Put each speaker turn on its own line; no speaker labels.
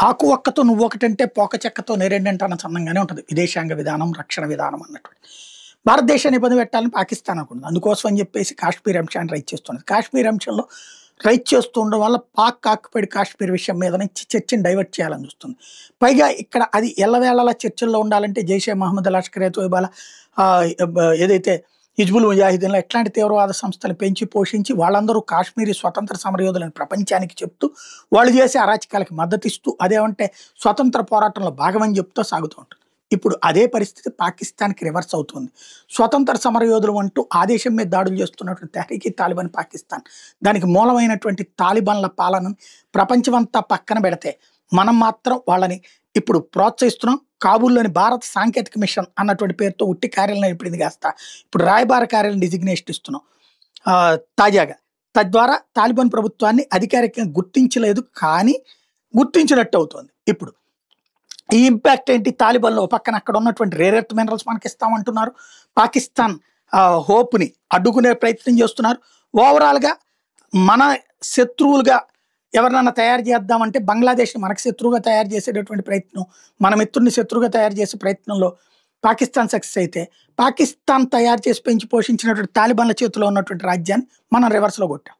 ఆకు ఒక్కతో నువ్వొకటంటే పోక చెక్కతో నేరెండంటే అన్న చందంగానే ఉంటుంది విదేశాంగ విధానం, రక్షణ విధానం అన్నటువంటి. భారతదేశాన్ని ఇబ్బంది పెట్టాలని పాకిస్తాన్ అనుకుంది. అందుకోసం అని చెప్పేసి కాశ్మీర్ అంశాన్ని రైజ్ చేస్తున్నది. కాశ్మీర్ అంశంలో రైజ్ చేస్తూ ఉండడం వల్ల పాక్ ఆక్యుపైడ్ కాశ్మీర్ విషయం మీద నుంచి చర్చను డైవర్ట్ చేయాలని చూస్తుంది. పైగా ఇక్కడ అది ఎల్లవేళలా చర్చల్లో ఉండాలంటే జైషే మహమ్మద్, లష్కర్ ఎ తోయిబాల ఏదైతే హిజ్బుల్ ముజాహిదీన్లో ఎట్లాంటి తీవ్రవాద సంస్థలు పెంచి పోషించి వాళ్ళందరూ కాశ్మీరీ స్వతంత్ర సమరయోధులను ప్రపంచానికి చెప్తూ వాళ్ళు చేసే అరాచకాలకి మద్దతు ఇస్తూ అదేమంటే స్వతంత్ర పోరాటంలో భాగమని చెప్తూ సాగుతూ ఉంటుంది. ఇప్పుడు అదే పరిస్థితి పాకిస్తాన్కి రివర్స్ అవుతుంది. స్వతంత్ర సమరయోధులు అంటూ ఆ దేశం మీద దాడులు చేస్తున్నటువంటి తెహ్రీకి తాలిబాన్ పాకిస్తాన్, దానికి మూలమైనటువంటి తాలిబాన్ల పాలనను ప్రపంచమంతా పక్కన పెడితే మనం మాత్రం వాళ్ళని ఇప్పుడు ప్రోత్సహిస్తున్నాం. కాబూల్లోని భారత సాంకేతిక మిషన్ అన్నటువంటి పేరుతో ఉట్టి కార్యాలయం ఇప్పుడు కాస్త ఇప్పుడు రాయబార కార్యాలయం డిజిగ్నేషన్ ఇస్తున్నాం తాజాగా. తద్వారా తాలిబాన్ ప్రభుత్వాన్ని అధికారికంగా గుర్తించలేదు, కానీ గుర్తించినట్టు అవుతుంది. ఇప్పుడు ఈ ఇంపాక్ట్ ఏంటి? తాలిబాన్లో పక్కన అక్కడ ఉన్నటువంటి రేర్ ఎర్త్ మినరల్స్ మనకి ఇస్తామంటున్నారు. పాకిస్తాన్ హోప్ని అడ్డుకునే ప్రయత్నం చేస్తున్నారు. ఓవరాల్గా మన శత్రువులుగా ఎవరినన్నా తయారు చేద్దామంటే బంగ్లాదేశ్ని మనకు శత్రువుగా తయారు చేసేటటువంటి ప్రయత్నం, మన మిత్రుడిని శత్రువుగా తయారు చేసే ప్రయత్నంలో పాకిస్తాన్ సక్సెస్ అయితే, పాకిస్తాన్ తయారు చేసి పెంచి పోషించినటువంటి తాలిబాన్ల చేతిలో ఉన్నటువంటి రాజ్యాన్ని మనం రివర్స్లో కొట్టాం.